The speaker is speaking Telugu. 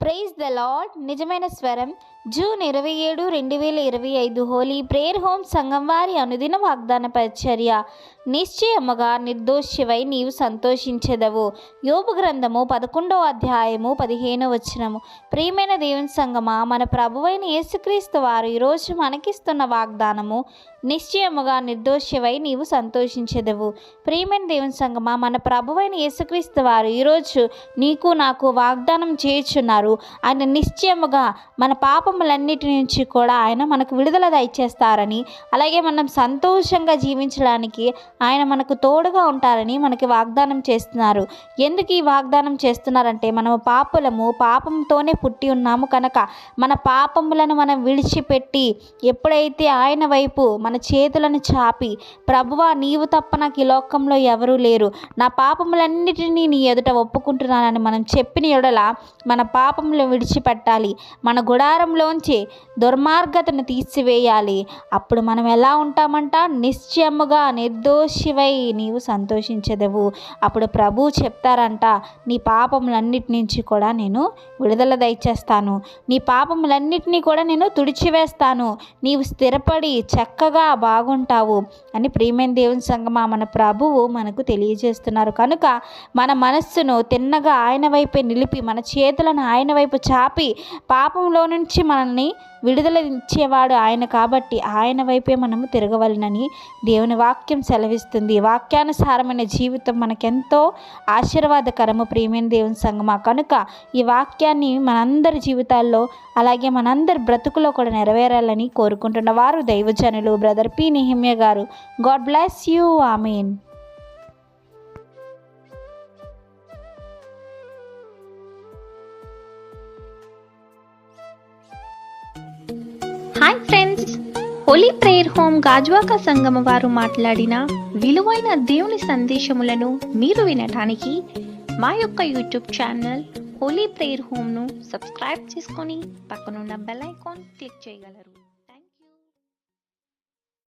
Praise the lord. నిజమైన స్వరం జూన్ 27, 2025 హోలీ ప్రేయర్ హోమ్ సంఘం వారి అనుదిన వాగ్దాన పరిచర్య. నిశ్చయముగా నిర్దోషివై నీవు సంతోషించెదవు. యోబు గ్రంథము 11వ అధ్యాయము 15వ వచనము. ప్రియమైన దేవుని సంగమా, మన ప్రభువైన యేసుక్రీస్తు వారు ఈరోజు మనకిస్తున్న వాగ్దానము, నిశ్చయముగా నిర్దోషివై నీవు సంతోషించెదవు. ప్రియమైన దేవుని సంగమా, మన ప్రభువైన యేసుక్రీస్తు వారు ఈరోజు నీకు నాకు వాగ్దానం చేయుచున్నారు. ఆయన నిశ్చయముగా మన పాపములన్నిటి నుంచి కూడా ఆయన మనకు విడుదల దయచేస్తారని, అలాగే మనం సంతోషంగా జీవించడానికి ఆయన మనకు తోడుగా ఉంటారని మనకి వాగ్దానం చేస్తున్నారు. ఎందుకు ఈ వాగ్దానం చేస్తున్నారంటే, మనము పాపులము, పాపంతోనే పుట్టి ఉన్నాము కనుక మన పాపములను మనం విడిచిపెట్టి ఎప్పుడైతే ఆయన వైపు మన చేతులను చాపి, ప్రభువా నీవు తప్ప నాకు ఈ లోకంలో ఎవరూ లేరు, నా పాపములన్నిటినీ నీ ఎదుట ఒప్పుకుంటున్నానని మనం చెప్పిన ఎడల మన పాపములను విడిచిపెట్టాలి, మన గుడారంలోంచి దుర్మార్గతను తీసివేయాలి. అప్పుడు మనం ఎలా ఉంటామంట? నిశ్చయముగా నిర్దోషివై నీవు సంతోషించెదవు. అప్పుడు ప్రభు చెప్తారంట, నీ పాపములన్నిటి నుంచి కూడా నేను విడుదల దయచేస్తాను, నీ పాపములన్నిటినీ కూడా నేను తుడిచివేస్తాను, నీవు స్థిరపడి చక్కగా బాగుంటావు అని ప్రియమైన దేవుని సంగమా మన ప్రభువు మనకు తెలియజేస్తున్నారు. కనుక మన మనస్సును తిన్నగా ఆయన వైపే నిలిపి, మన చేతులను ఆయన వైపు చాపి, పాపంలో నుంచి మనల్ని విడుదల ఇచ్చేవాడు ఆయన కాబట్టి ఆయన వైపే మనము తిరగవలనని దేవుని వాక్యం సెలవిస్తుంది. వాక్యానుసారమైన జీవితం మనకెంతో ఆశీర్వాదకరము ప్రియమైన దేవుని సంగమా. కనుక ఈ వాక్యాన్ని మనందరి జీవితాల్లో, అలాగే మనందరి బ్రతుకులో కూడా నెరవేరాలని కోరుకుంటున్న వారు దైవజనులు బ్రదర్ పి. నెహెమ్యా గారు. God bless you. Amen. Hi friends, holy prayer home Gajuwaka సంగమ వారు మాట్లాడిన విలువైన దేవుని సందేశములను మీరు వినటానికి మా యొక్క యూట్యూబ్ ఛానల్ హోలీ ప్రేయర్ హోమ్ను సబ్స్క్రైబ్ చేసుకొని పక్కనున్న బెల్ ఐకాన్ క్లిక్ చేయగలరు.